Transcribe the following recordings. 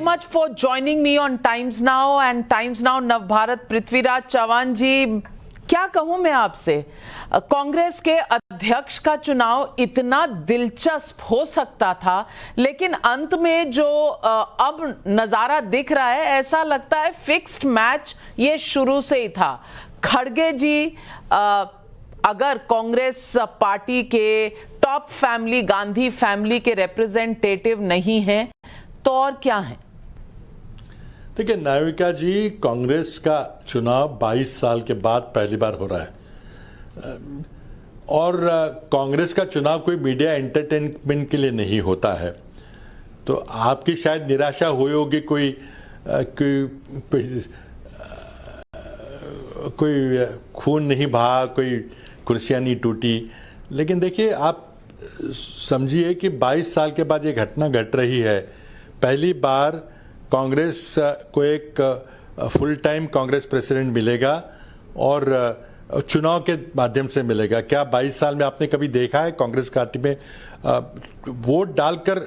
much for joining me on Times Now and Times Now Navbharat. Prithviraj Chavan जी, क्या कहूं मैं आपसे, कांग्रेस के अध्यक्ष का चुनाव इतना दिलचस्प हो सकता था, लेकिन अंत में जो अब नजारा दिख रहा है, ऐसा लगता है फिक्स्ड मैच ये शुरू से ही था। खड़गे जी अगर कांग्रेस पार्टी के टॉप फैमिली, गांधी फैमिली के रिप्रेजेंटेटिव नहीं हैं तो और क्या है? देखिए नाविका जी, कांग्रेस का चुनाव 22 साल के बाद पहली बार हो रहा है और कांग्रेस का चुनाव कोई मीडिया एंटरटेनमेंट के लिए नहीं होता है। तो आपकी शायद निराशा हुई होगी, कोई खून नहीं बहा, कोई कुर्सियां नहीं टूटी। लेकिन देखिए, आप समझिए कि 22 साल के बाद ये घटना घट रही है। पहली बार कांग्रेस को एक फुल टाइम कांग्रेस प्रेसिडेंट मिलेगा और चुनाव के माध्यम से मिलेगा। क्या 22 साल में आपने कभी देखा है कांग्रेस पार्टी में वोट डालकर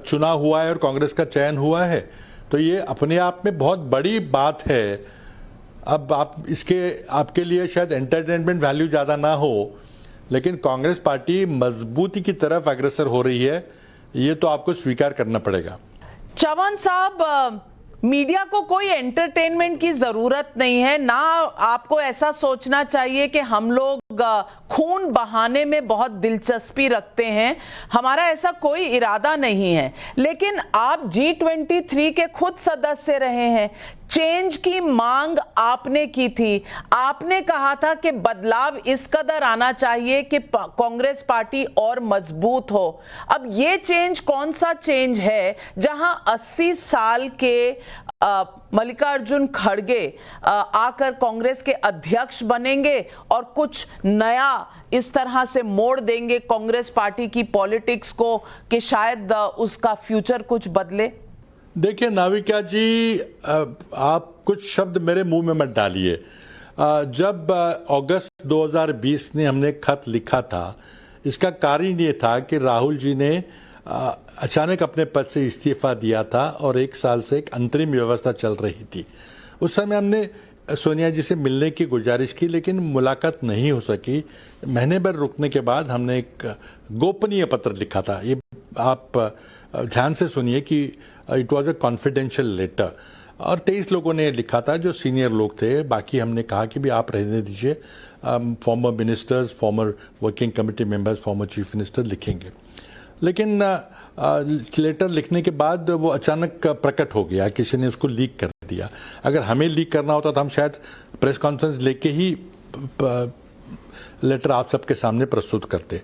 चुनाव हुआ है और कांग्रेस का चयन हुआ है? तो ये अपने आप में बहुत बड़ी बात है। अब आपके लिए शायद एंटरटेनमेंट वैल्यू ज़्यादा ना हो, लेकिन कांग्रेस पार्टी मजबूती की तरफ अग्रसर हो रही है, ये तो आपको स्वीकार करना पड़ेगा। चव्हाण साहब, मीडिया को कोई एंटरटेनमेंट की जरूरत नहीं है, ना आपको ऐसा सोचना चाहिए कि हम लोग खून बहाने में बहुत दिलचस्पी रखते हैं। हमारा ऐसा कोई इरादा नहीं है। लेकिन आप G23 के खुद सदस्य रहे हैं, चेंज की मांग आपने की थी। आपने कहा था कि बदलाव इस कदर आना चाहिए कि कांग्रेस पार्टी और मजबूत हो। अब ये चेंज कौन सा चेंज है जहां 80 साल के मल्लिकार्जुन खड़गे आकर कांग्रेस के अध्यक्ष बनेंगे और कुछ नया इस तरह से मोड़ देंगे कांग्रेस पार्टी की पॉलिटिक्स को कि शायद उसका फ्यूचर कुछ बदले? देखिए नाविका जी, आप कुछ शब्द मेरे मुंह में मत डालिए। जब अगस्त 2020 में हमने खत लिखा था, इसका कारण ये था कि राहुल जी ने अचानक अपने पद से इस्तीफा दिया था और 1 साल से एक अंतरिम व्यवस्था चल रही थी। उस समय हमने सोनिया जी से मिलने की गुजारिश की, लेकिन मुलाकात नहीं हो सकी। महीने भर रुकने के बाद हमने एक गोपनीय पत्र लिखा था। ये आप ध्यान से सुनिए कि it was a confidential letter, और 23 लोगों ने लिखा था जो सीनियर लोग थे। बाकी हमने कहा कि भी आप रहने दीजिए, farmer ministers, farmer working committee members, former chief minister लिखेंगे। लेकिन लेटर लिखने के बाद वो अचानक प्रकट हो गया, किसी ने उसको लीक कर दिया। अगर हमें लीक करना होता तो हम शायद प्रेस कॉन्फ्रेंस लेके ही लेटर आप सबके सामने प्रस्तुत करते।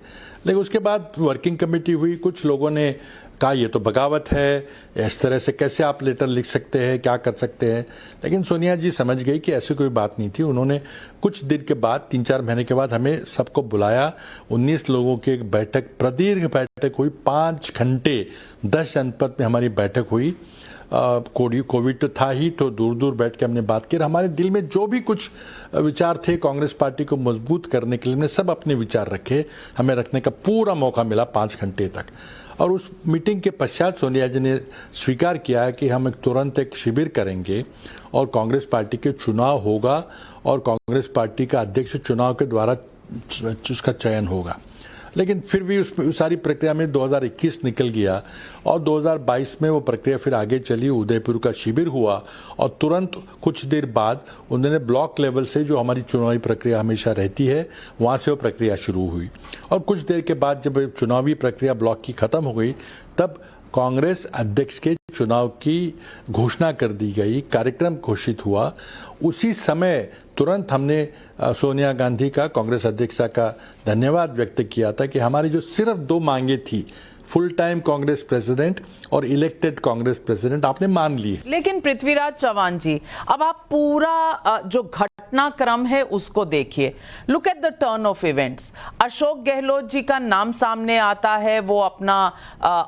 लेकिन उसके बाद वर्किंग कमेटी हुई, कुछ लोगों ने कहा ये तो बगावत है, इस तरह से कैसे आप लेटर लिख सकते हैं, क्या कर सकते हैं। लेकिन सोनिया जी समझ गई कि ऐसी कोई बात नहीं थी। उन्होंने कुछ दिन के बाद, 3-4 महीने के बाद हमें सबको बुलाया। 19 लोगों की एक बैठक, प्रदीर्घ बैठक हुई, 5 घंटे 10 जनपद में हमारी बैठक हुई। कोविड तो था ही, तो दूर दूर बैठ के हमने बात की। हमारे दिल में जो भी कुछ विचार थे कांग्रेस पार्टी को मजबूत करने के लिए, हमने सब अपने विचार रखे। हमें रखने का पूरा मौका मिला 5 घंटे तक। और उस मीटिंग के पश्चात सोनिया जी ने स्वीकार किया है कि हम तुरंत एक शिविर करेंगे और कांग्रेस पार्टी के चुनाव होगा और कांग्रेस पार्टी का अध्यक्ष चुनाव के द्वारा उसका चयन होगा। लेकिन फिर भी उस सारी प्रक्रिया में 2021 निकल गया और 2022 में वो प्रक्रिया फिर आगे चली। उदयपुर का शिविर हुआ और तुरंत कुछ देर बाद उन्होंने ब्लॉक लेवल से, जो हमारी चुनावी प्रक्रिया हमेशा रहती है, वहाँ से वो प्रक्रिया शुरू हुई। और कुछ देर के बाद जब चुनावी प्रक्रिया ब्लॉक की ख़त्म हो गई, तब कांग्रेस अध्यक्ष के चुनाव की घोषणा कर दी गई, कार्यक्रम घोषित हुआ। उसी समय तुरंत हमने सोनिया गांधी का, कांग्रेस अध्यक्षा का धन्यवाद व्यक्त किया था कि हमारी जो सिर्फ 2 मांगे थी, फुल टाइम कांग्रेस प्रेसिडेंट और इलेक्टेड कांग्रेस प्रेसिडेंट, आपने मान ली। लेकिन पृथ्वीराज चव्हाण जी, अब आप पूरा जो घटनाक्रम है उसको देखिए। Look at the turn of events. Ashok Gehlot ji का नाम सामने आता है, वो अपना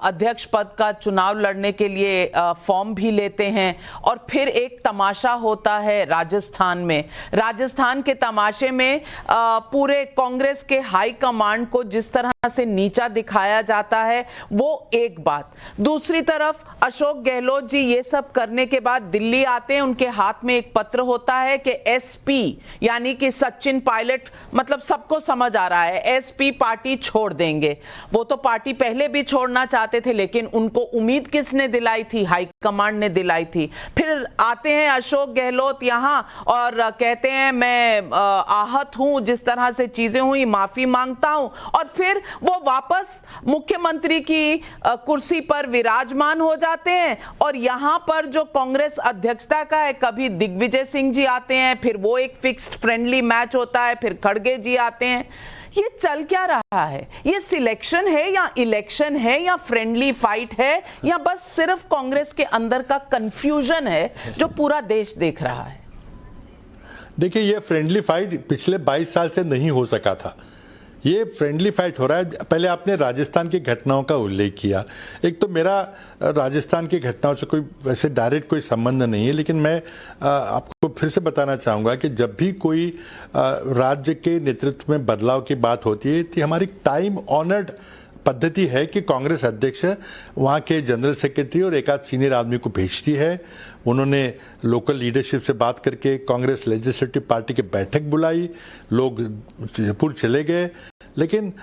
अध्यक्ष पद का चुनाव लड़ने के लिए फॉर्म भी लेते हैं। और फिर एक तमाशा होता है राजस्थान में। राजस्थान के तमाशे में पूरे कांग्रेस के हाई कमांड को जिस तरह से नीचा दिखाया जाता है, वो एक बात। दूसरी तरफ अशोक गहलोत जी ये सब करने के बाद दिल्ली आते हैं, उनके हाथ में एक पत्र होता है कि एसपी यानी कि सचिन पायलट, मतलब सबको समझ आ रहा है एसपी पार्टी छोड़ देंगे। वो तो पार्टी पहले भी छोड़ना चाहते थे, लेकिन उनको उम्मीद किसने दिलाई थी? हाईकमांड ने दिलाई थी। फिर आते हैं अशोक गहलोत यहां और कहते हैं मैं आहत हूं, जिस तरह से चीजें हुई माफी मांगता हूं, और फिर वो वापस मुख्यमंत्री की कुर्सी पर विराजमान हो जाते हैं। और यहां पर जो कांग्रेस अध्यक्षता का है, कभी दिग्विजय सिंह जी आते हैं, फिर वो एक फिक्स्ड फ्रेंडली मैच होता है, फिर खड़गे जी आते हैं। ये चल क्या रहा है? ये सिलेक्शन है या इलेक्शन है या फ्रेंडली फाइट है या बस सिर्फ कांग्रेस के अंदर का कंफ्यूजन है जो पूरा देश देख रहा है? देखिए, ये फ्रेंडली फाइट पिछले 22 साल से नहीं हो सका था। ये फ्रेंडली फाइट हो रहा है। पहले आपने राजस्थान की घटनाओं का उल्लेख किया। एक तो मेरा राजस्थान की घटनाओं से कोई वैसे डायरेक्ट कोई संबंध नहीं है, लेकिन मैं आपको फिर से बताना चाहूँगा कि जब भी कोई राज्य के नेतृत्व में बदलाव की बात होती है तो हमारी टाइम ऑनर्ड पद्धति है कि कांग्रेस अध्यक्ष वहाँ के जनरल सेक्रेटरी और एक आध सीनियर आदमी को भेजती है। उन्होंने लोकल लीडरशिप से बात करके कांग्रेस लेजिस्लेटिव पार्टी की बैठक बुलाई, लोग जयपुर चले गए, लेकिन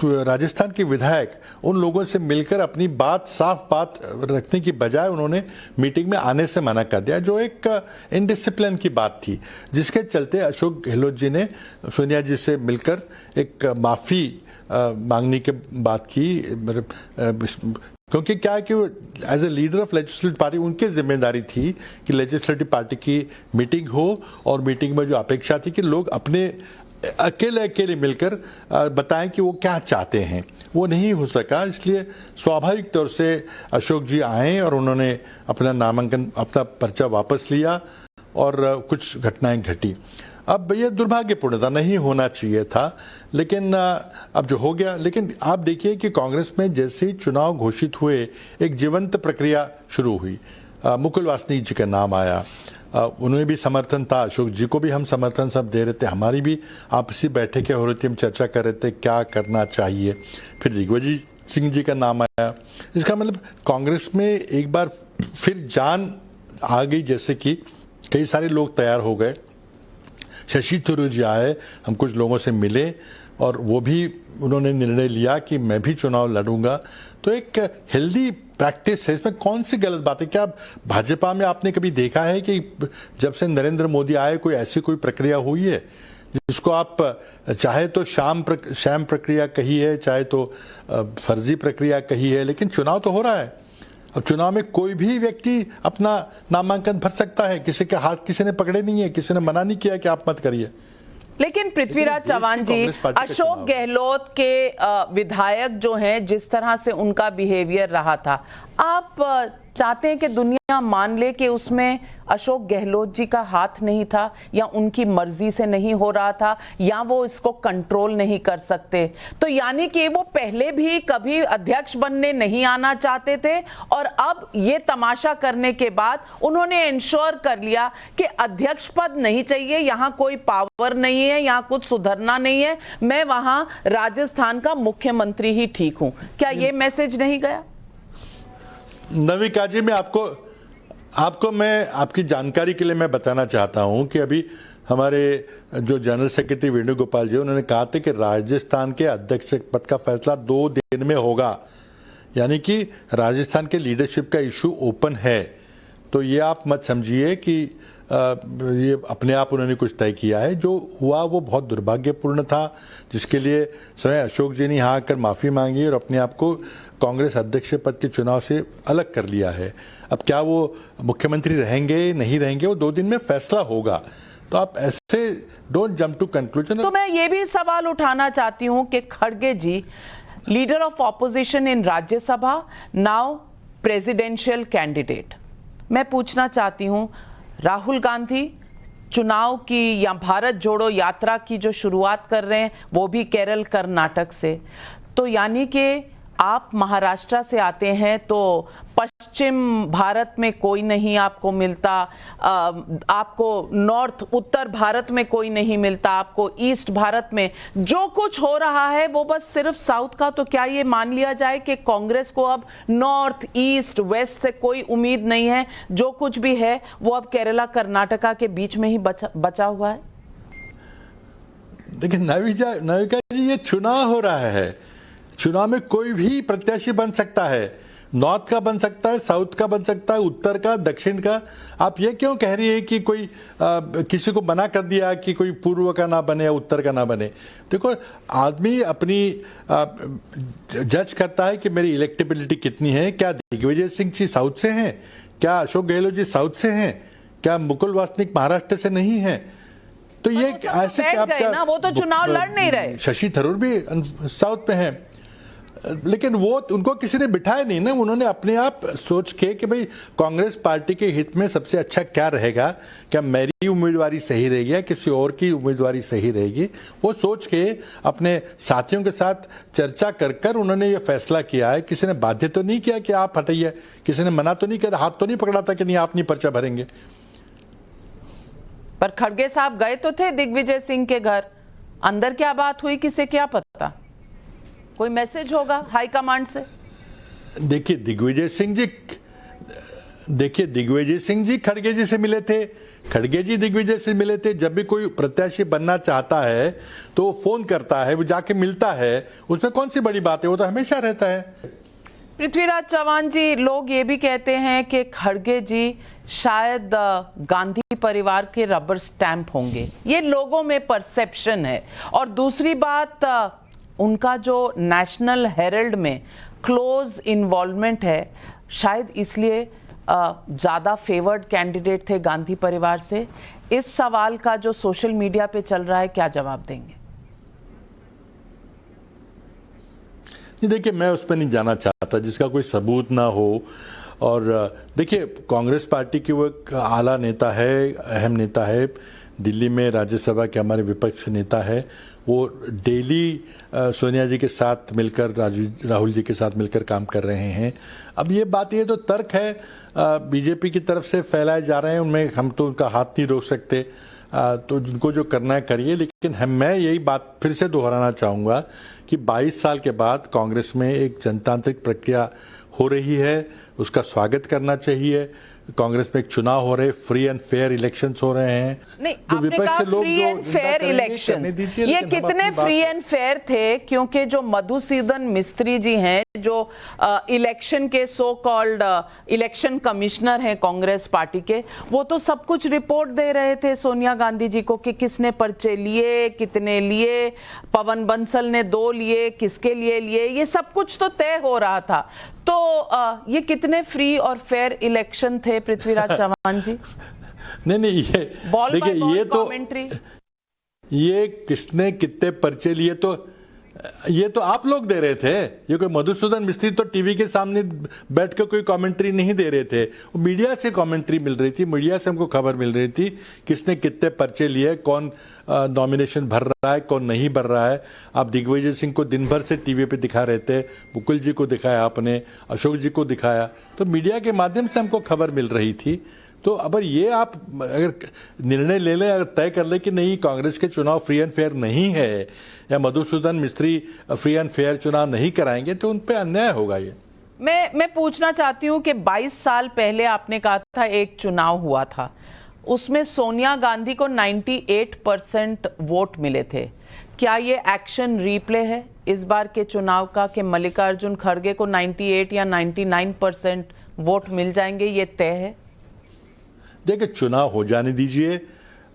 राजस्थान के विधायक उन लोगों से मिलकर अपनी बात, साफ बात रखने की बजाय उन्होंने मीटिंग में आने से मना कर दिया, जो एक इनडिसिप्लिन की बात थी, जिसके चलते अशोक गहलोत जी ने सोनिया जी से मिलकर एक माफ़ी मांगने की बात की। क्योंकि क्या है कि as a leader of legislative party उनकी जिम्मेदारी थी कि लेजिस्लेटिव पार्टी की मीटिंग हो और मीटिंग में जो अपेक्षा थी कि लोग अपने अकेले मिलकर बताएं कि वो क्या चाहते हैं, वो नहीं हो सका। इसलिए स्वाभाविक तौर से अशोक जी आए और उन्होंने अपना नामांकन, अपना पर्चा वापस लिया और कुछ घटनाएं घटी। अब ये दुर्भाग्यपूर्ण था, नहीं होना चाहिए था, लेकिन अब जो हो गया। लेकिन आप देखिए कि कांग्रेस में जैसे ही चुनाव घोषित हुए एक जीवंत प्रक्रिया शुरू हुई। मुकुल वासनिक जी का नाम आया, उन्हें भी समर्थन था, अशोक जी को भी हम समर्थन सब दे रहे थे, हमारी भी आपसी बैठकें हो रही थी, हम चर्चा कर रहे थे क्या करना चाहिए। फिर दिग्विजय सिंह जी का नाम आया। इसका मतलब कांग्रेस में एक बार फिर जान आ गई, जैसे कि कई सारे लोग तैयार हो गए। शशि थरूर जी आए, हम कुछ लोगों से मिले और वो भी उन्होंने निर्णय लिया कि मैं भी चुनाव लड़ूंगा। तो एक हेल्दी प्रैक्टिस है, इसमें कौन सी गलत बात है? क्या भाजपा में आपने कभी देखा है कि जब से नरेंद्र मोदी आए कोई ऐसी कोई प्रक्रिया हुई है जिसको आप चाहे तो शैम प्रक्रिया कही है, चाहे तो फर्जी प्रक्रिया कही है, लेकिन चुनाव तो हो रहा है। अब चुनाव में कोई भी व्यक्ति अपना नामांकन भर सकता है, किसी के हाथ किसी ने पकड़े नहीं है, किसी ने मना नहीं किया कि आप मत करिए। लेकिन पृथ्वीराज चौहान जी, अशोक गहलोत के विधायक जो हैं, जिस तरह से उनका बिहेवियर रहा था, आप चाहते हैं कि दुनिया मान ले कि उसमें अशोक गहलोत जी का हाथ नहीं था, या उनकी मर्जी से नहीं हो रहा था, या वो इसको कंट्रोल नहीं कर सकते? तो यानी कि वो पहले भी कभी अध्यक्ष बनने नहीं आना चाहते थे और अब ये तमाशा करने के बाद उन्होंने इंश्योर कर लिया कि अध्यक्ष पद नहीं चाहिए, यहाँ कोई पावर नहीं है, यहाँ कुछ सुधरना नहीं है, मैं वहां राजस्थान का मुख्यमंत्री ही ठीक हूं। क्या ये मैसेज नहीं गया? नविका जी, मैं आपको मैं आपकी जानकारी के लिए मैं बताना चाहता हूं कि अभी हमारे जो जनरल सेक्रेटरी वेणुगोपाल जी, उन्होंने कहा था कि राजस्थान के अध्यक्ष पद का फैसला 2 दिन में होगा, यानी कि राजस्थान के लीडरशिप का इशू ओपन है। तो ये आप मत समझिए कि ये अपने आप उन्होंने कुछ तय किया है। जो हुआ वो बहुत दुर्भाग्यपूर्ण था, जिसके लिए स्वयं अशोक जी ने यहाँ आकर माफ़ी मांगी और अपने आप को कांग्रेस अध्यक्ष पद के चुनाव से अलग कर लिया है। अब क्या वो मुख्यमंत्री रहेंगे नहीं रहेंगे, वो 2 दिन में फैसला होगा। तो आप ऐसे डोंट जंप टू कंक्लूजन। तो मैं ये भी सवाल उठाना चाहती हूं कि खड़गे ji, leader of opposition in Rajya Sabha, now presidential candidate, मैं पूछना चाहती हूं, राहुल गांधी चुनाव की या भारत जोड़ो यात्रा की जो शुरुआत कर रहे हैं वो भी केरल कर्नाटक से, तो यानी कि आप महाराष्ट्र से आते हैं तो पश्चिम भारत में कोई नहीं आपको मिलता, आपको नॉर्थ उत्तर भारत में कोई नहीं मिलता, आपको ईस्ट भारत में जो कुछ हो रहा है वो बस सिर्फ साउथ का। तो क्या ये मान लिया जाए कि कांग्रेस को अब नॉर्थ ईस्ट वेस्ट से कोई उम्मीद नहीं है, जो कुछ भी है वो अब केरला कर्नाटका के बीच में ही बचा हुआ है? देखिए नाविका जी, ये चुनाव हो रहा है, चुनाव में कोई भी प्रत्याशी बन सकता है, नॉर्थ का बन सकता है, साउथ का बन सकता है, उत्तर का, दक्षिण का। आप ये क्यों कह रही है कि कोई किसी को मना कर दिया कि कोई पूर्व का ना बने या उत्तर का ना बने? देखो, आदमी अपनी जज करता है कि मेरी इलेक्टेबिलिटी कितनी है। क्या दिग्विजय सिंह जी साउथ से हैं? क्या अशोक गहलोत जी साउथ से हैं? क्या मुकुल वासनिक महाराष्ट्र से नहीं है? तो ये ऐसे क्या ना, वो तो चुनाव लड़ नहीं रहे। शशि थरूर भी साउथ में है, लेकिन वो उनको किसी ने बिठाया नहीं ना। उन्होंने अपने आप सोच के कि भाई कांग्रेस पार्टी के हित में सबसे अच्छा क्या रहेगा, क्या मेरी उम्मीदवारी सही रहेगी या किसी और की उम्मीदवारी सही रहेगी, वो सोच के अपने साथियों के साथ चर्चा कर उन्होंने ये फैसला किया है। किसी ने बाध्य तो नहीं किया कि आप हटाइए, किसी ने मना तो नहीं किया, हाथ तो नहीं पकड़ा था कि नहीं आप नहीं पर्चा भरेंगे। पर खड़गे साहब गए तो थे दिग्विजय सिंह के घर, अंदर क्या बात हुई किसे क्या पता? कोई मैसेज होगा हाईकमांड से? देखिए दिग्विजय सिंह जी खड़गे जी से मिले थे, खड़गे जी दिग्विजय से मिले थे। जब भी कोई प्रत्याशी बनना चाहता है तो वो फोन करता है, वो जाके मिलता है, उसमें कौन सी बड़ी बात है, वो तो हमेशा रहता है। पृथ्वीराज चव्हाण जी, लोग ये भी कहते हैं कि खड़गे जी शायद गांधी परिवार के रबर स्टैंप होंगे, ये लोगों में परसेप्शन है। और दूसरी बात, उनका जो नेशनल हेरल्ड में क्लोज इन्वॉल्वमेंट है, शायद इसलिए ज्यादा फेवर्ड कैंडिडेट थे गांधी परिवार से। इस सवाल का जो सोशल मीडिया पे चल रहा है, क्या जवाब देंगे? देखिए, मैं उस पर नहीं जाना चाहता जिसका कोई सबूत ना हो। और देखिए, कांग्रेस पार्टी की वो एक आला नेता है, अहम नेता है, दिल्ली में राज्यसभा के हमारे विपक्ष नेता है। वो डेली सोनिया जी के साथ मिलकर, राहुल जी के साथ मिलकर काम कर रहे हैं। अब ये बात, ये तो तर्क है बीजेपी की तरफ से फैलाए जा रहे हैं, उनमें हम तो उनका हाथ नहीं रोक सकते। तो जिनको जो करना है करिए, लेकिन मैं यही बात फिर से दोहराना चाहूँगा कि 22 साल के बाद कांग्रेस में एक जनतांत्रिक प्रक्रिया हो रही है, उसका स्वागत करना चाहिए। कांग्रेस में एक चुनाव हो रहे, फ्री एंड फेयर इलेक्शंस हो रहे हैं। नहीं, आपने कहा फ्री एंड फेयर इलेक्शंस, ये कितने फ्री एंड फेयर थे? क्योंकि जो मधुसूदन मिस्त्री जी हैं, जो इलेक्शन के सो कॉल्ड इलेक्शन कमिश्नर हैं कांग्रेस पार्टी के, वो तो सब कुछ रिपोर्ट दे रहे थे सोनिया गांधी जी को कि किसने पर्चे लिए, कितने लिए, पवन बंसल ने 2 लिए, किसके लिए लिए, ये सब कुछ तो तय हो रहा था। तो ये कितने फ्री और फेयर इलेक्शन थे पृथ्वीराज चव्हाण जी? नहीं, ये देखिए, ये किसने कितने पर्चे लिए, तो ये तो आप लोग दे रहे थे। ये कोई मधुसूदन मिस्त्री तो टीवी के सामने बैठ के कोई कमेंट्री नहीं दे रहे थे, वो मीडिया से कमेंट्री मिल रही थी, मीडिया से हमको खबर मिल रही थी किसने कितने पर्चे लिए, कौन नॉमिनेशन भर रहा है, कौन नहीं भर रहा है। आप दिग्विजय सिंह को दिन भर से टीवी पे दिखा रहे थे, मुकुल जी को दिखाया आपने, अशोक जी को दिखाया, तो मीडिया के माध्यम से हमको खबर मिल रही थी। तो अगर ये आप अगर निर्णय ले लें, अगर तय कर ले कि नहीं कांग्रेस के चुनाव फ्री एंड फेयर नहीं है या मधुसूदन मिस्त्री फ्री एंड फेयर चुनाव नहीं कराएंगे, तो उन पे अन्याय होगा। ये मैं पूछना चाहती हूँ कि 22 साल पहले आपने कहा था एक चुनाव हुआ था, उसमें सोनिया गांधी को 98% वोट मिले थे। क्या ये एक्शन रिप्ले है इस बार के चुनाव का कि मल्लिकार्जुन खड़गे को 98 या 99% वोट मिल जाएंगे, ये तय है? देखिए, चुनाव हो जाने दीजिए,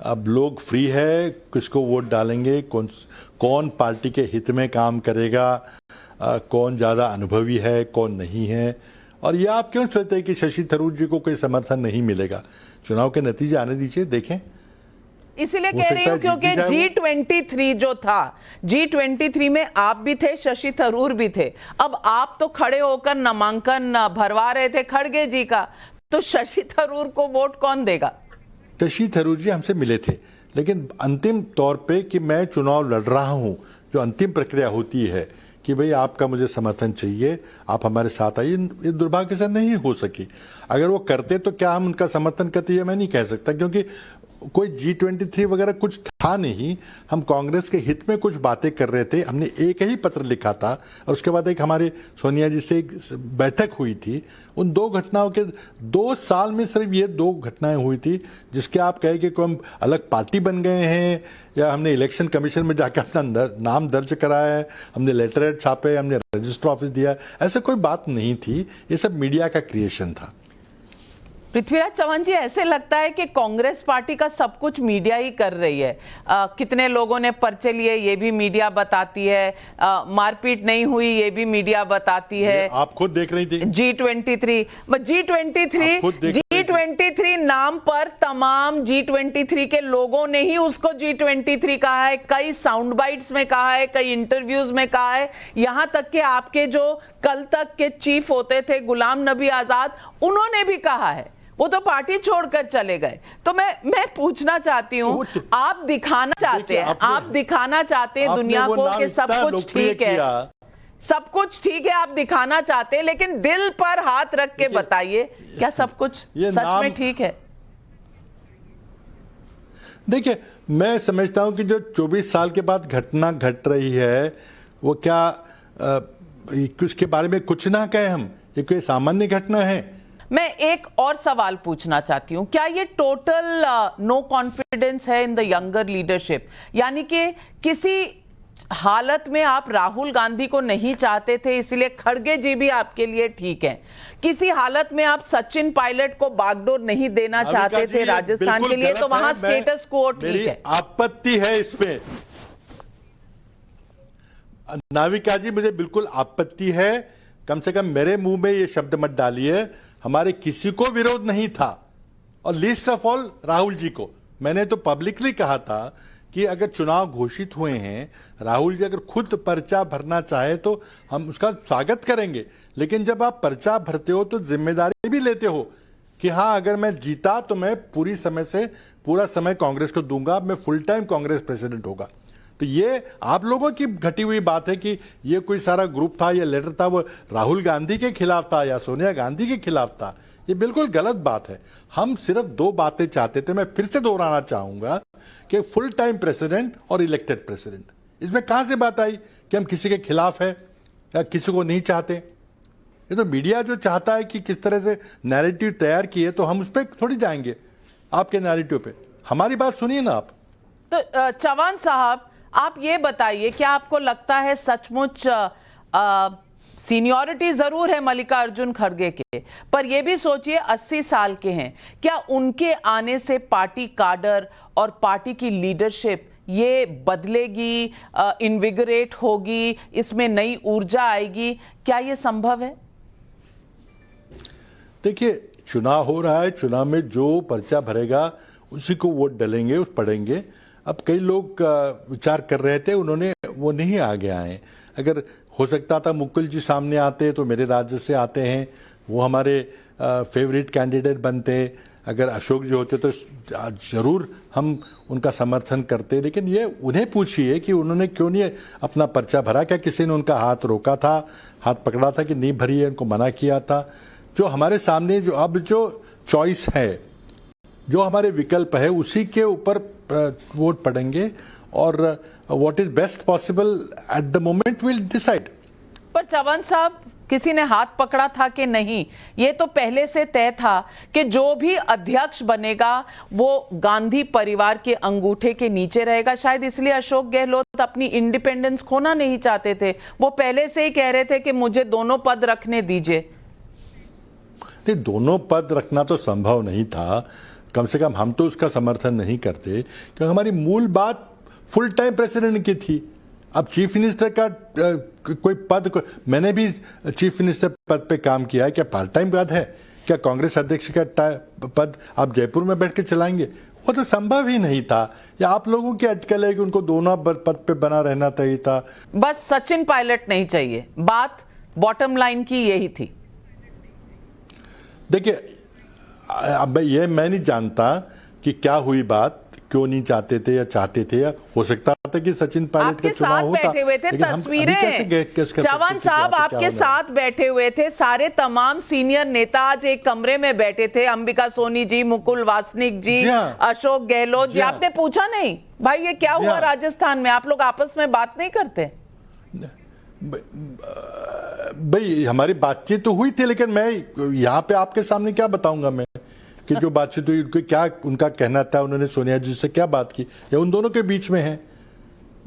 अब लोग फ्री है किसको वोट डालेंगे, कौन पार्टी के हित में काम करेगा, कौन ज़्यादा अनुभवी है, कौन नहीं है। और ये आप क्यों सोचते हैं कि शशि थरूर जी को कोई समर्थन नहीं मिलेगा? चुनाव के नतीजे आने दीजिए, देखें। इसीलिए कह रही हूं क्योंकि G23 जो था, G23 में आप भी थे, शशि थरूर भी थे। अब आप तो खड़े होकर नामांकन भरवा रहे थे खड़गे जी का, तो शशि थरूर को वोट कौन देगा? शशि थरूर जी हमसे मिले थे, लेकिन अंतिम तौर पे कि मैं चुनाव लड़ रहा हूं, जो अंतिम प्रक्रिया होती है कि भाई आपका मुझे समर्थन चाहिए, आप हमारे साथ आइए। ये दुर्भाग्य से नहीं हो सकी। अगर वो करते तो क्या हम उनका समर्थन करते, ये मैं नहीं कह सकता, क्योंकि कोई G23 वगैरह कुछ था नहीं। हम कांग्रेस के हित में कुछ बातें कर रहे थे। हमने एक ही पत्र लिखा था और उसके बाद एक हमारे सोनिया जी से एक बैठक हुई थी। उन 2 घटनाओं के 2 साल में सिर्फ ये 2 घटनाएं हुई थी, जिसके आप कहे कि कोई हम अलग पार्टी बन गए हैं या हमने इलेक्शन कमीशन में जाकर अपना नाम दर्ज कराया है, हमने लेटर हेड छापे, हमने रजिस्टर ऑफिस दिया, ऐसा कोई बात नहीं थी। ये सब मीडिया का क्रिएशन था। पृथ्वीराज चौहान जी, ऐसे लगता है कि कांग्रेस पार्टी का सब कुछ मीडिया ही कर रही है। कितने लोगों ने पर्चे लिए ये भी मीडिया बताती है, मारपीट नहीं हुई ये भी मीडिया बताती है। आप खुद देख रही थी G23 नाम पर तमाम G23 के लोगों ने ही उसको G23 कहा है, कई साउंड बाइट्स में कहा है, कई इंटरव्यूज में कहा है। यहां तक कि आपके जो कल तक के चीफ होते थे गुलाम नबी आजाद, उन्होंने भी कहा है। वो तो पार्टी छोड़कर चले गए। तो मैं पूछना चाहती हूँ, आप दिखाना चाहते हैं, दुनिया को कि सब कुछ ठीक है, सब कुछ ठीक है, आप दिखाना चाहते हैं, लेकिन दिल पर हाथ रख के बताइए, क्या सब कुछ सच में ठीक है? देखिए, मैं समझता हूं कि जो 24 साल के बाद घटना घट रही है, वो क्या उसके बारे में कुछ ना कहें हम? ये कोई सामान्य घटना है? मैं एक और सवाल पूछना चाहती हूं, क्या ये टोटल नो कॉन्फिडेंस है इन द यंगर लीडरशिप? यानी कि किसी हालत में आप राहुल गांधी को नहीं चाहते थे, इसलिए खड़गे जी भी आपके लिए ठीक है। किसी हालत में आप सचिन पायलट को बागडोर नहीं देना चाहते थे राजस्थान के लिए, तो वहां स्टेटस को ठीक है। आपत्ति है इसमें, नाविका जी, मुझे बिल्कुल आपत्ति है। कम से कम मेरे मुंह में ये शब्द मत डालिए। हमारे किसी को विरोध नहीं था, और least of all Rahul ji को। मैंने तो पब्लिकली कहा था कि अगर चुनाव घोषित हुए हैं, राहुल जी अगर खुद पर्चा भरना चाहे तो हम उसका स्वागत करेंगे। लेकिन जब आप पर्चा भरते हो तो जिम्मेदारी भी लेते हो कि हाँ, अगर मैं जीता तो मैं पूरा समय कांग्रेस को दूंगा, मैं फुल टाइम कांग्रेस प्रेसिडेंट होगा। तो ये आप लोगों की घटी हुई बात है कि ये कोई सारा ग्रुप था, ये लेटर था, वो राहुल गांधी के खिलाफ था या सोनिया गांधी के खिलाफ था। ये बिल्कुल गलत बात है। हम सिर्फ 2 बातें चाहते थे। मैं फिर से दोहराना चाहूंगा कि फुल टाइम प्रेसिडेंट और इलेक्टेड प्रेसिडेंट, इसमें कहां से बात आई कि हम किसी के खिलाफ है या किसी को नहीं चाहते? ये तो मीडिया जो चाहता है कि किस तरह से नैरेटिव तैयार किए, तो हम उस पर थोड़ी जाएंगे आपके नैरेटिव पे। हमारी बात सुनिए ना आप। तो चौहान साहब, आप ये बताइए, क्या आपको लगता है सचमुच सीनियरिटी जरूर है मल्लिकार्जुन खड़गे के, पर यह भी सोचिए 80 साल के हैं, क्या उनके आने से पार्टी काडर और पार्टी की लीडरशिप ये बदलेगी, इन्विगरेट होगी, इसमें नई ऊर्जा आएगी? क्या ये संभव है? देखिए, चुनाव हो रहा है, चुनाव में जो पर्चा भरेगा उसी को वोट डलेंगे, उस पड़ेंगे। अब कई लोग विचार कर रहे थे, उन्होंने वो नहीं आगे आए। अगर हो सकता था मुकुल जी सामने आते तो मेरे राज्य से आते हैं, वो हमारे फेवरेट कैंडिडेट बनते। अगर अशोक जी होते तो जरूर हम उनका समर्थन करते। लेकिन ये उन्हें पूछिए कि उन्होंने क्यों नहीं अपना पर्चा भरा। क्या किसी ने उनका हाथ रोका था, हाथ पकड़ा था कि नहीं भरिए, उनको मना किया था? जो हमारे सामने जो चॉइस है, जो हमारे विकल्प है, उसी के ऊपर वोट पड़ेंगे और what is best possible at the moment will decide. पर चौहान साहब, किसी ने हाथ पकड़ा था कि नहीं, ये तो पहले से तय था कि जो भी अध्यक्ष बनेगा वो गांधी परिवार के अंगूठे के नीचे रहेगा। शायद इसलिए अशोक गहलोत अपनी इंडिपेंडेंस खोना नहीं चाहते थे। वो पहले से ही कह रहे थे कि मुझे दोनों पद रखने दीजिए। दोनों पद रखना तो संभव नहीं था, कम से कम हम तो उसका समर्थन नहीं करते, क्योंकि हमारी मूल बात फुल टाइम प्रेसिडेंट की थी। अब चीफ मिनिस्टर का कोई पद मैंने भी चीफ मिनिस्टर पद पे काम किया है, क्या पार्ट टाइम पद है? क्या कांग्रेस अध्यक्ष का पद आप जयपुर में बैठ के चलाएंगे? वो तो संभव ही नहीं था। या आप लोगों की अटकल है कि उनको दोनों पद पे बना रहना चाहिए था? बस सचिन पायलट नहीं चाहिए, बात बॉटम लाइन की यही थी। देखिए, अब मैं नहीं जानता कि क्या हुई बात, क्यों नहीं चाहते थे या चाहते थे, या हो सकता था कि सचिन पायलट का चुनाव होता। बैठे हुए थे, तस्वीरें चौहान साहब आपके साथ बैठे हुए थे, सारे तमाम सीनियर नेता आज एक कमरे में बैठे थे, अंबिका सोनी जी, मुकुल वासनिक जी, अशोक गहलोत जी। आपने पूछा नहीं भाई ये क्या हुआ राजस्थान में? आप लोग आपस में बात नहीं करते? भाई हमारी बातचीत तो हुई थी, लेकिन मैं यहाँ पे आपके सामने क्या बताऊंगा मैं कि जो बातचीत हुई उनको क्या उनका कहना था, उन्होंने सोनिया जी से क्या बात की, या उन दोनों के बीच में है।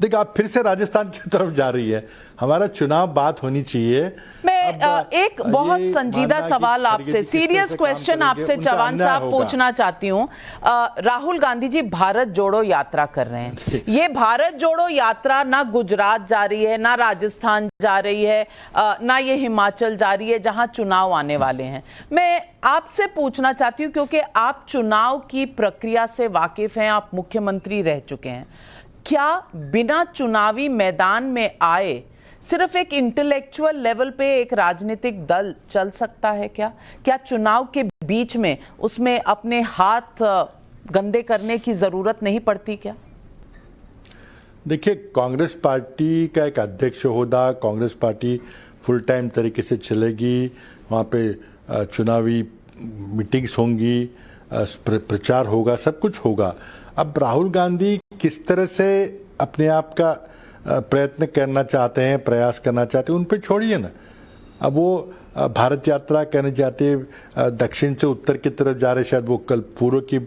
देखिए आप फिर से राजस्थान की तरफ जा रही है। हमारा चुनाव बात होनी चाहिए। मैं एक बहुत संजीदा सवाल आपसे, सीरियस क्वेश्चन आपसे चौहान साहब पूछना चाहती हूँ। राहुल गांधी जी भारत जोड़ो यात्रा कर रहे हैं। ये भारत जोड़ो यात्रा ना गुजरात जा रही है, ना राजस्थान जा रही है, ना ये हिमाचल जा रही है जहां चुनाव आने वाले हैं। मैं आपसे पूछना चाहती हूँ क्योंकि आप चुनाव की प्रक्रिया से वाकिफ हैं, आप मुख्यमंत्री रह चुके हैं। क्या बिना चुनावी मैदान में आए सिर्फ एक इंटेलेक्चुअल लेवल पे एक राजनीतिक दल चल सकता है? क्या चुनाव के बीच में उसमें अपने हाथ गंदे करने की जरूरत नहीं पड़ती क्या? देखिए कांग्रेस पार्टी का एक अध्यक्ष होगा, कांग्रेस पार्टी फुल टाइम तरीके से चलेगी, वहाँ पे चुनावी मीटिंग्स होंगी, प्रचार होगा, सब कुछ होगा। अब राहुल गांधी किस तरह से अपने आप का प्रयत्न करना चाहते हैं, प्रयास करना चाहते हैं, उन पे छोड़िए ना। अब वो भारत यात्रा करने जाते, दक्षिण से उत्तर की तरफ जा रहे, शायद वो कल पूर्व की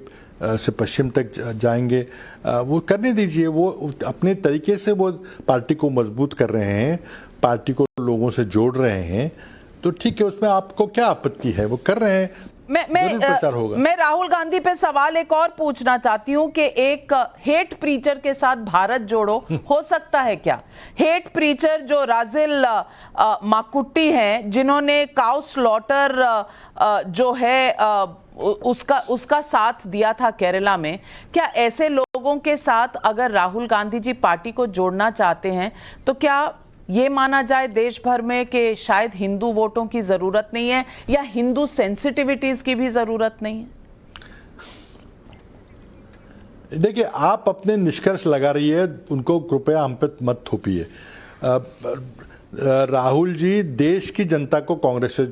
से पश्चिम तक जाएंगे, वो करने दीजिए। वो अपने तरीके से वो पार्टी को मजबूत कर रहे हैं, पार्टी को लोगों से जोड़ रहे हैं, तो ठीक है, उसमें आपको क्या आपत्ति है? वो कर रहे हैं। मैं राहुल गांधी पे सवाल एक और पूछना चाहती हूं कि एक हेट प्रीचर के साथ भारत जोड़ो हो सकता है क्या? हेट प्रीचर जो राजिल माकुट्टी हैं, जिन्होंने काउ स्लॉटर जो है उसका साथ दिया था केरला में, क्या ऐसे लोगों के साथ अगर राहुल गांधी जी पार्टी को जोड़ना चाहते हैं तो क्या ये माना जाए देश भर में कि शायद हिंदू वोटों की जरूरत नहीं है या हिंदू सेंसिटिविटीज की भी जरूरत नहीं है? देखिए आप अपने निष्कर्ष लगा रही है, उनको कृपया हम पे मत थोपिए। राहुल जी देश की जनता को कांग्रेस से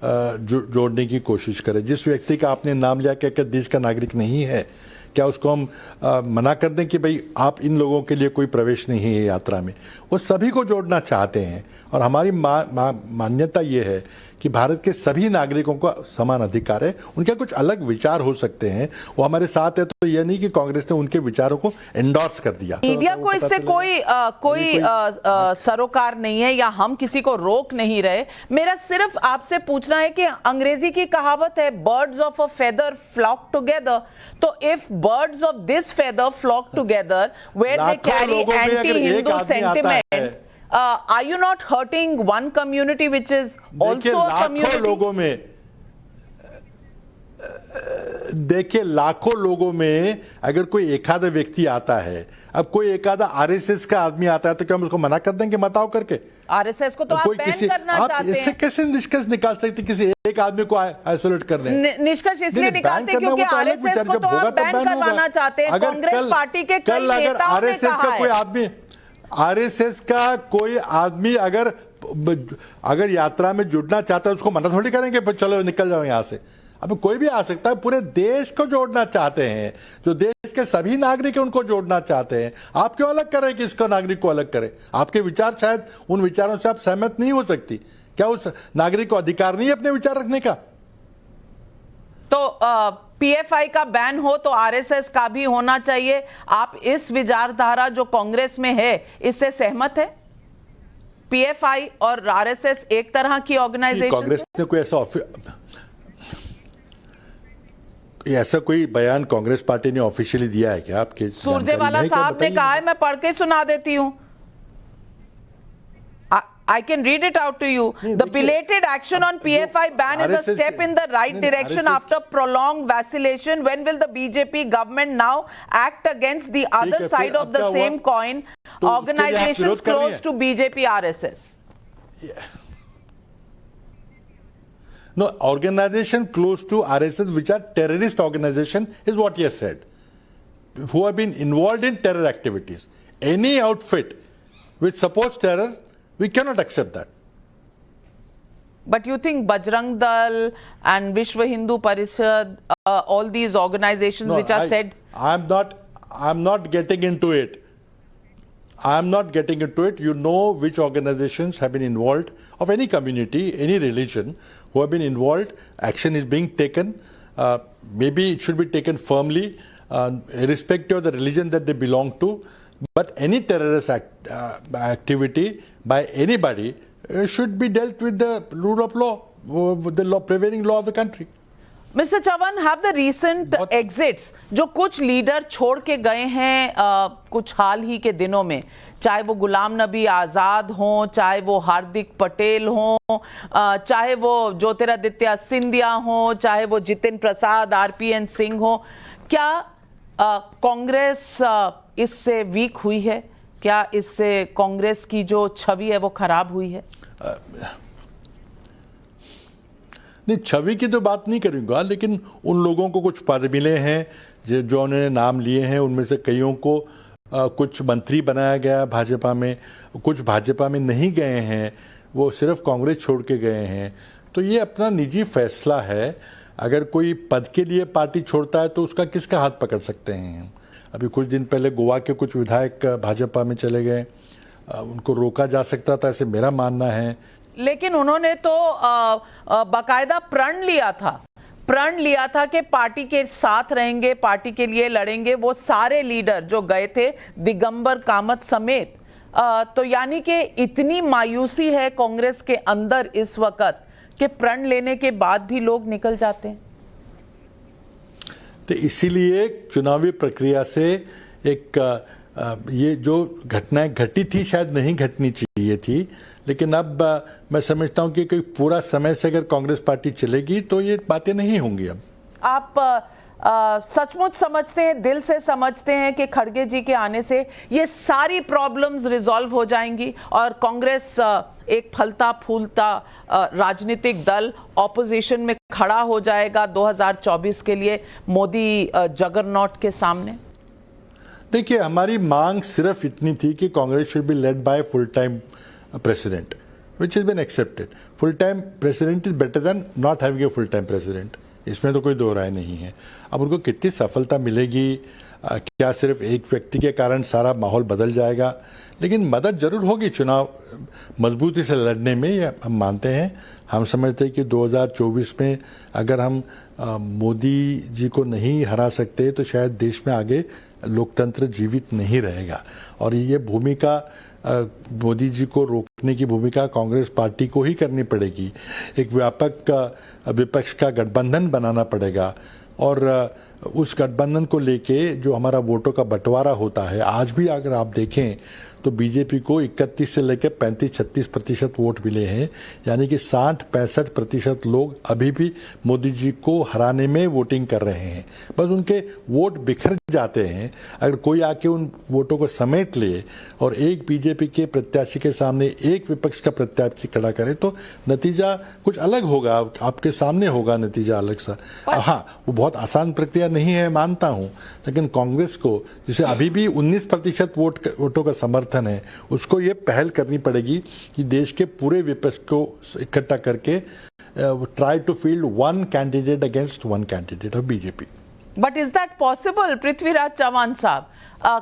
जोड़ने की कोशिश करें। जिस व्यक्ति का आपने नाम लिया क्या देश का नागरिक नहीं है, क्या उसको हम मना कर दें कि भाई आप इन लोगों के लिए कोई प्रवेश नहीं है यात्रा में? वो सभी को जोड़ना चाहते हैं और हमारी मान्यता ये है कि भारत के सभी नागरिकों को समान अधिकार है। उनके कुछ अलग विचार हो सकते हैं, वो हमारे साथ है, तो यह नहीं कि कांग्रेस ने उनके विचारों को एंडोर्स कर दिया। मीडिया को इससे कोई सरोकार नहीं है या हम किसी को रोक नहीं रहे। मेरा सिर्फ आपसे पूछना है कि अंग्रेजी की कहावत है birds of a feather flock together, तो if birds of this feather flock together where they carry anti Hindu sentiment, are you not hurting one community which is also a community? देखिए लाखों लोगों में अगर कोई एक आधा व्यक्ति आता है, अब कोई एक आधा आरएसएस का आदमी आता है, तो क्या हम उसको मना कर देंगे मत आओ करके? आरएसएस को तो आप बैन करना चाहते हैं। आप इससे कैसे निष्कर्ष निकाल सकते किसी एक आदमी को आइसोलेट करने? निष्कर्ष इसलिए निकालते क्योंकि आरएसएस को तो आप बैन करवाना चाहते हैं। कांग्रेस पार्टी के कई नेताओं ने कहा है, आरएसएस का कोई आदमी अगर यात्रा में जुड़ना चाहता है उसको मना थोड़ी करेंगे चलो निकल जाओ यहां से। अब कोई भी आ सकता है। पूरे देश को जोड़ना चाहते हैं, जो देश के सभी नागरिक उनको जोड़ना चाहते हैं। आप क्यों अलग कर रहे हैं कि इसको नागरिक को अलग करें? आपके विचार शायद उन विचारों से आप सहमत नहीं हो सकती। क्या उस नागरिक को अधिकार नहीं है अपने विचार रखने का? तो पीएफआई का बैन हो तो आरएसएस का भी होना चाहिए। आप इस विचारधारा जो कांग्रेस में है इससे सहमत है? पीएफआई और आरएसएस एक तरह की ऑर्गेनाइजेशन? कांग्रेस ने कोई ऐसा कोई बयान कांग्रेस पार्टी ने ऑफिशियली दिया है क्या आपके? सुरजेवाला साहब ने कहा है, मैं पढ़ के सुना देती हूं। I can read it out to you. The belated action on PFI ban is a step in the right direction after prolonged vacillation. When will the BJP government now act against the other side of the same coin? Organizations close to BJP RSS. No, organization close to RSS which are terrorist organization is what he has said. who have been involved in terror activities. Any outfit which supports terror, we cannot accept that. But you think Bajrang Dal and Vishwa Hindu Parishad, all these organizations which are said... I'm not getting into it. I'm not getting into it. You know which organizations have been involved, of any community, any religion, who have been involved. Action is being taken. Maybe it should be taken firmly, irrespective of the religion that they belong to. But any terrorist activity by anybody should be dealt with the rule of law, the prevailing law of the country. Mr. Chavan, have the recent exits जो कुछ leader छोड़ के गए हैं कुछ हाल ही के दिनों में, चाहे वो गुलाम नबी आजाद हों, चाहे वो हार्दिक पटेल हों, चाहे वो ज्योतिरादित्य सिंधिया हों, चाहे वो जितिन प्रसाद, आरपीएन सिंह हों, क्या कांग्रेस इससे वीक हुई है? क्या इससे कांग्रेस की जो छवि है वो खराब हुई है? नहीं, छवि की तो बात नहीं करूंगा, लेकिन उन लोगों को कुछ पद मिले हैं जो उन्होंने नाम लिए हैं, उनमें से कईयों को कुछ मंत्री बनाया गया भाजपा में, कुछ भाजपा में नहीं गए हैं, वो सिर्फ कांग्रेस छोड़ के गए हैं। तो ये अपना निजी फैसला है। अगर कोई पद के लिए पार्टी छोड़ता है तो उसका किसका हाथ पकड़ सकते हैं? अभी कुछ दिन पहले गोवा के कुछ विधायक भाजपा में चले गए, उनको रोका जा सकता था, ऐसे मेरा मानना है। लेकिन उन्होंने तो बाकायदा प्रण लिया था कि पार्टी के साथ रहेंगे, पार्टी के लिए लड़ेंगे। वो सारे लीडर जो गए थे, दिगंबर कामत समेत, तो यानी कि इतनी मायूसी है कांग्रेस के अंदर इस वक्त कि प्रण लेने के बाद भी लोग निकल जाते हैं। तो इसीलिए चुनावी प्रक्रिया से एक ये जो घटनाएं घटी थी शायद नहीं घटनी चाहिए थी, लेकिन अब मैं समझता हूं कि कोई पूरा समय से अगर कांग्रेस पार्टी चलेगी तो ये बातें नहीं होंगी। अब आप सचमुच समझते हैं, दिल से समझते हैं कि खड़गे जी के आने से ये सारी प्रॉब्लम्स रिजॉल्व हो जाएंगी और कांग्रेस एक फलता फूलता राजनीतिक दल ऑपोजिशन में खड़ा हो जाएगा 2024 के लिए मोदी जगरनॉट के सामने? देखिए, हमारी मांग सिर्फ इतनी थी कि Congress should be led by full time president, which has been accepted. Full time president is better than not having a full time president. इसमें तो कोई दो राय नहीं है। अब उनको कितनी सफलता मिलेगी, क्या सिर्फ एक व्यक्ति के कारण सारा माहौल बदल जाएगा? लेकिन मदद जरूर होगी चुनाव मजबूती से लड़ने में, ये हम मानते हैं। हम समझते हैं कि 2024 में अगर हम मोदी जी को नहीं हरा सकते तो शायद देश में आगे लोकतंत्र जीवित नहीं रहेगा। और ये भूमिका मोदी जी को रोकने की भूमिका कांग्रेस पार्टी को ही करनी पड़ेगी। एक व्यापक विपक्ष का गठबंधन बनाना पड़ेगा और उस गठबंधन को लेके जो हमारा वोटों का बंटवारा होता है, आज भी अगर आप देखें तो बीजेपी को 31 से लेकर 35-36% वोट मिले हैं, यानी कि 60-65% लोग अभी भी मोदी जी को हराने में वोटिंग कर रहे हैं। बस उनके वोट बिखर जाते हैं। अगर कोई आके उन वोटों को समेट ले और एक बीजेपी के प्रत्याशी के सामने एक विपक्ष का प्रत्याशी खड़ा करे तो नतीजा कुछ अलग होगा, आपके सामने होगा नतीजा अलग सा। हाँ, वो बहुत आसान प्रक्रिया नहीं है, मानता हूँ, लेकिन कांग्रेस को जिसे अभी भी 19% वोटों का समर्थन है, उसको ये पहल करनी पड़ेगी कि देश के पूरे विपक्ष को इकट्ठा करके try to field one candidate against one candidate of BJP. But is that possible Prithviraj Chauhan साहब?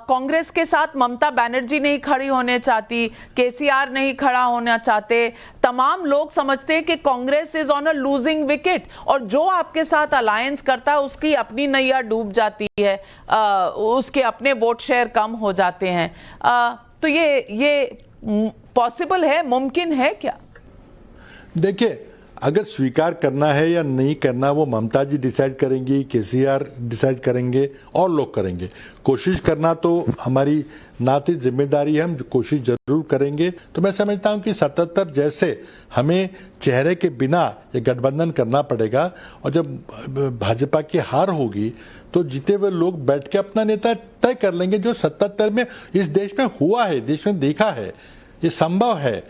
कांग्रेस के साथ ममता बनर्जी नहीं खड़ी होने चाहती, केसीआर नहीं खड़ा होना चाहते, तमाम लोग समझते हैं कि Congress is on a losing wicket और जो आपके साथ अलायंस करता है उसकी अपनी नैया डूब जाती है, उसके अपने वोट शेयर कम हो जाते हैं। तो ये पॉसिबल है, मुमकिन है क्या? देखिए, अगर स्वीकार करना है या नहीं करना वो ममता जी डिसाइड करेंगी, केसीआर डिसाइड करेंगे और लोग करेंगे। कोशिश करना तो हमारी नाती जिम्मेदारी है, हम कोशिश जरूर करेंगे। तो मैं समझता हूं कि 77 जैसे हमें चेहरे के बिना ये गठबंधन करना पड़ेगा और जब भाजपा की हार होगी तो जीते हुए लोग बैठ के अपना नेता तय कर लेंगे, जो 77 में इस देश में हुआ है, देश में देखा है, ये संभव है।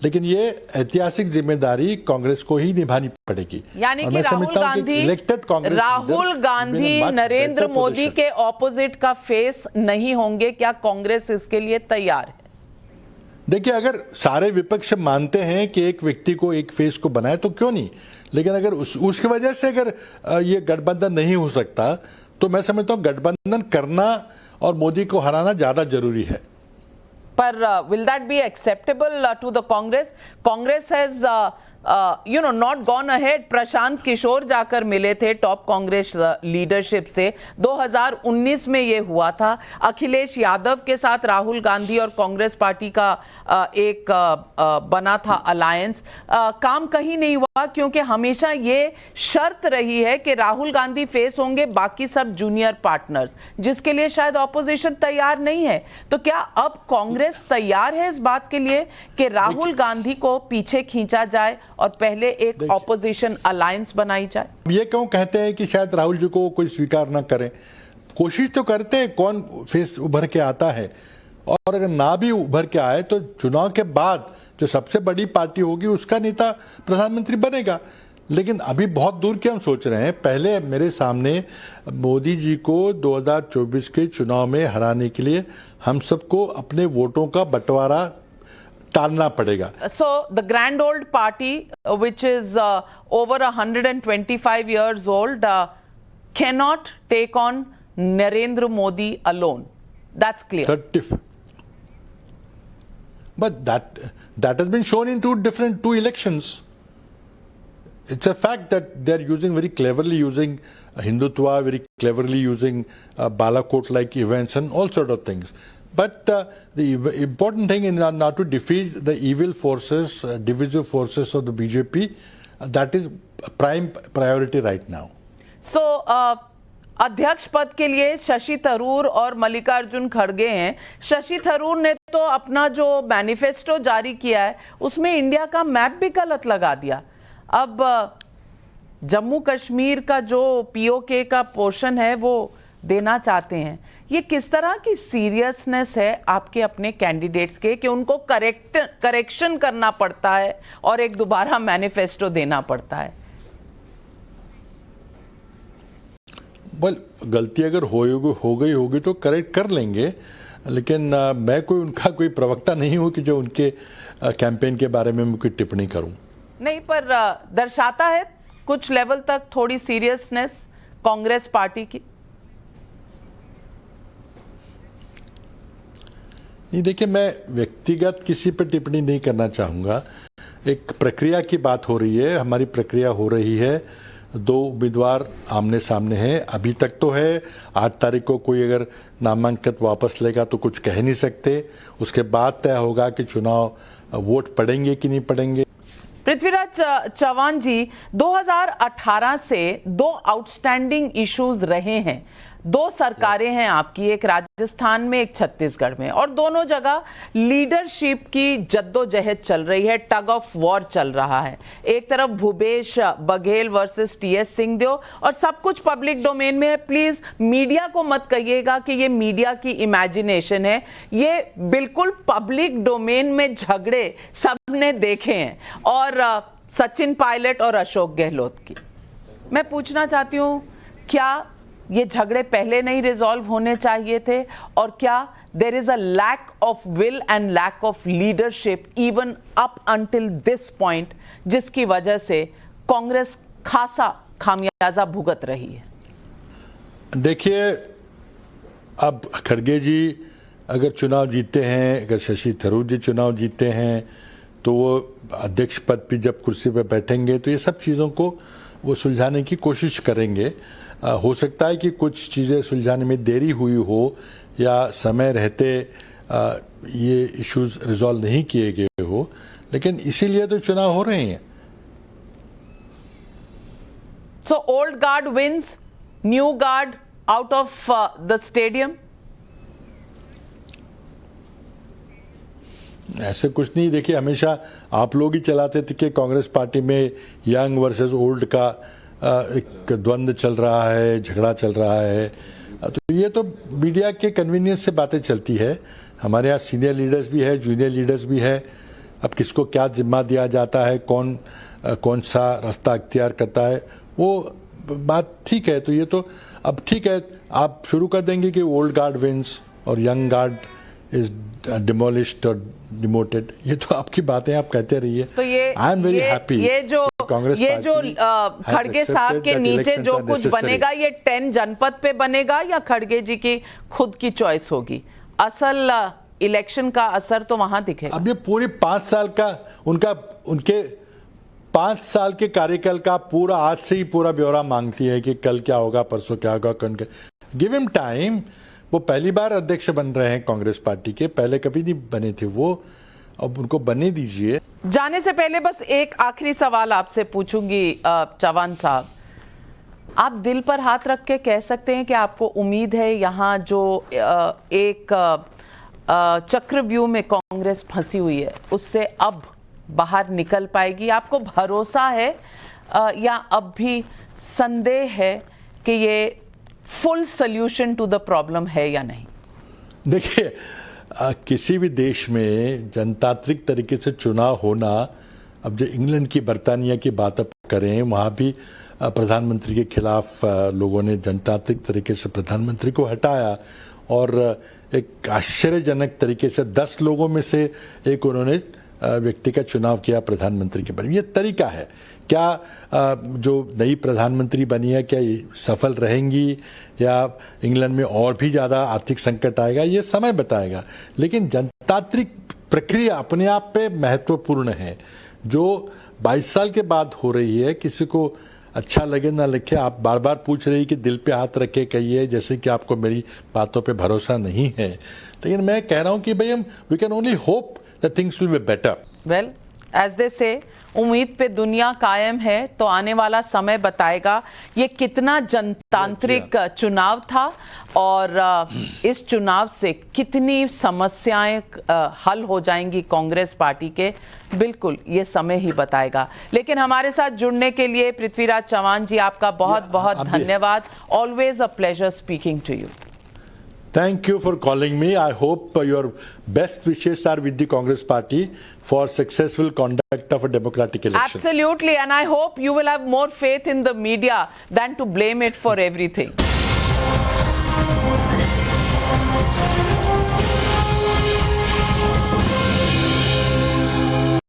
लेकिन ये ऐतिहासिक जिम्मेदारी कांग्रेस को ही निभानी पड़ेगी। यानी कि राहुल गांधी नरेंद्र मोदी के ऑपोजिट का फेस नहीं होंगे, क्या कांग्रेस इसके लिए तैयार है? देखिए, अगर सारे विपक्ष मानते हैं कि एक व्यक्ति को एक फेस को बनाए तो क्यों नहीं, लेकिन अगर उसकी वजह से अगर ये गठबंधन नहीं हो सकता तो मैं समझता हूं गठबंधन करना और मोदी को हराना ज्यादा जरूरी है। पर will that be acceptable to the Congress? Congress has not gone ahead. Prashant Kishor जाकर मिले थे टॉप कांग्रेस लीडरशिप से। 2019 में ये हुआ था। अखिलेश यादव के साथ राहुल गांधी और कांग्रेस पार्टी का एक बना था अलायंस। काम कहीं नहीं हुआ क्योंकि हमेशा ये शर्त रही है कि राहुल गांधी फेस होंगे, बाकी सब जूनियर पार्टनर्स, जिसके लिए शायद ऑपोजिशन तैयार नहीं है। तो क्या अब कांग्रेस तैयार है इस बात के लिए कि राहुल गांधी को पीछे खींचा जाए और पहले एक ऑपोजिशन अलायंस बनाई जाए? ये क्यों कहते हैं कि शायद राहुल जी को कोई स्वीकार ना करे? कोशिश तो करते हैं, कौन फेस उभर के आता है, और अगर ना भी उभर के आए तो चुनाव के बाद जो सबसे बड़ी पार्टी होगी उसका नेता प्रधानमंत्री बनेगा। लेकिन अभी बहुत दूर की हम सोच रहे हैं। पहले मेरे सामने मोदी जी को 2024 के चुनाव में हराने के लिए हम सबको अपने वोटों का बंटवारा टालना पड़ेगा। So the grand old party, which is over 125 years old, cannot take on Narendra Modi alone. That's clear. But that has been shown in two elections. It's a fact that they're very cleverly using Hindutva, very cleverly using Balakot-like events and all sort of things. But the important thing is not to defeat the evil forces, divisive forces of the BJP. That is prime priority right now. So, अध्यक्ष पद के लिए शशि थरूर और मल्लिकार्जुन खड़गे हैं। शशि थरूर ने तो अपना जो मैनिफेस्टो जारी किया है उसमें इंडिया का मैप भी गलत लगा दिया। अब जम्मू कश्मीर का जो पीओके का पोर्शन है वो देना चाहते हैं। ये किस तरह की सीरियसनेस है आपके अपने कैंडिडेट्स के कि उनको करेक्शन करना पड़ता है और एक दोबारा मैनिफेस्टो देना पड़ता है? गलती अगर हो गई होगी तो करेक्ट कर लेंगे, लेकिन मैं उनका कोई प्रवक्ता नहीं हूं कि जो उनके कैंपेन के बारे में मैं कोई टिप्पणी करूं। नहीं, पर दर्शाता है कुछ लेवल तक थोड़ी सीरियसनेस कांग्रेस पार्टी की। नहीं, देखिए, मैं व्यक्तिगत किसी पर टिप्पणी नहीं करना चाहूँगा। एक प्रक्रिया की बात हो रही है, हमारी प्रक्रिया हो रही है। 2 उम्मीदवार आमने सामने हैं, अभी तक तो है। 8 तारीख को कोई अगर नामांकन वापस लेगा तो कुछ कह नहीं सकते। उसके बाद तय होगा कि चुनाव वोट पड़ेंगे कि नहीं पड़ेंगे। पृथ्वीराज चौहान जी, 2018 से 2 आउटस्टैंडिंग इश्यूज रहे हैं। 2 सरकारें हैं आपकी, एक राजस्थान में एक छत्तीसगढ़ में, और दोनों जगह लीडरशिप की जद्दोजहद चल रही है, टग ऑफ वॉर चल रहा है। एक तरफ भूपेश बघेल वर्सेस टीएस सिंहदेव, और सब कुछ पब्लिक डोमेन में है। प्लीज मीडिया को मत कहिएगा कि ये मीडिया की इमेजिनेशन है, ये बिल्कुल पब्लिक डोमेन में झगड़े सबने देखे हैं, और सचिन पायलट और अशोक गहलोत की। मैं पूछना चाहती हूं, क्या ये झगड़े पहले नहीं रिजॉल्व होने चाहिए थे, और क्या there is a lack of will and lack of leadership even up until this point, जिसकी वजह से कांग्रेस खासा खामियाजा भुगत रही है? देखिए, अब खड़गे जी अगर चुनाव जीते हैं, अगर शशि थरूर जी चुनाव जीते हैं, तो वो अध्यक्ष पद पर जब कुर्सी पर बैठेंगे तो ये सब चीज़ों को वो सुलझाने की कोशिश करेंगे। हो सकता है कि कुछ चीज़ें सुलझाने में देरी हुई हो या समय रहते ये इश्यूज रिजॉल्व नहीं किए गए हो, लेकिन इसीलिए तो चुनाव हो रहे हैं। So old guard wins, new guard out of the stadium? ऐसे कुछ नहीं। देखिए, हमेशा आप लोग ही चलाते थे कि कांग्रेस पार्टी में यंग वर्सेस ओल्ड का एक द्वंद्व चल रहा है, झगड़ा चल रहा है। तो ये तो मीडिया के कन्वीनियंस से बातें चलती है। हमारे यहाँ सीनियर लीडर्स भी है, जूनियर लीडर्स भी है। अब किसको क्या जिम्मा दिया जाता है, कौन सा रास्ता अख्तियार करता है, वो बात ठीक है। तो ये तो अब ठीक है, आप शुरू कर देंगे कि ओल्ड गार्ड विंस और यंग गार्ड इज डिमोलिश्ड और डिमोटेड, ये तो आपकी बातें आप कहते रहिए। तो ये आई एम वेरी हैप्पी। ये जो खड़गे साहब के नीचे जो कुछ बनेगा, ये 10 जनपद पे बनेगा या खड़गे जी की खुद की चॉइस होगी? असल इलेक्शन का असर तो वहां दिखेगा। अब ये पूरी 5 साल का उनके 5 साल के कार्यकाल का पूरा आज से ही पूरा ब्यौरा मांगती है कि कल क्या होगा, परसों क्या होगा, कौन क्या। Give him time. वो पहली बार अध्यक्ष बन रहे हैं कांग्रेस पार्टी के, पहले कभी नहीं बने थे वो, अब उनको बनने दीजिए। जाने से पहले बस एक आखिरी सवाल आपसे पूछूंगी चौहान साहब, आप दिल पर हाथ रख के कह सकते हैं कि आपको उम्मीद है यहाँ जो एक चक्रव्यूह में कांग्रेस फंसी हुई है उससे अब बाहर निकल पाएगी? आपको भरोसा है या अब भी संदेह है कि ये full solution to the problem है या नहीं? देखिए, किसी भी देश में जनतांत्रिक तरीके से चुनाव होना, अब जो इंग्लैंड की, बर्तानिया की बात अब करें, वहाँ भी प्रधानमंत्री के खिलाफ लोगों ने जनतांत्रिक तरीके से प्रधानमंत्री को हटाया और एक आश्चर्यजनक तरीके से 10 लोगों में से एक उन्होंने व्यक्ति का चुनाव किया प्रधानमंत्री के पर। ये तरीका है क्या? जो नई प्रधानमंत्री बनी है क्या ये सफल रहेंगी या इंग्लैंड में और भी ज़्यादा आर्थिक संकट आएगा, ये समय बताएगा। लेकिन जनतांत्रिक प्रक्रिया अपने आप पे महत्वपूर्ण है, जो 22 साल के बाद हो रही है। किसी को अच्छा लगे ना लगे, आप बार बार पूछ रही कि दिल पे हाथ रखे कहिए, जैसे कि आपको मेरी बातों पे भरोसा नहीं है। लेकिन मैं कह रहा हूं कि भाई we can only hope that things will be better. Well, as they say, उम्मीद पे दुनिया कायम है, तो आने वाला समय बताएगा ये कितना जनतांत्रिक चुनाव था और इस चुनाव से कितनी समस्याएं हल हो जाएंगी कांग्रेस पार्टी के। बिल्कुल ये समय ही बताएगा। लेकिन हमारे साथ जुड़ने के लिए पृथ्वीराज चौहान जी, आपका बहुत बहुत धन्यवाद। Always a pleasure speaking to you. Thank you for calling me. I hope your best wishes are with the Congress Party for successful conduct of a democratic election. Absolutely, and I hope you will have more faith in the media than to blame it for everything.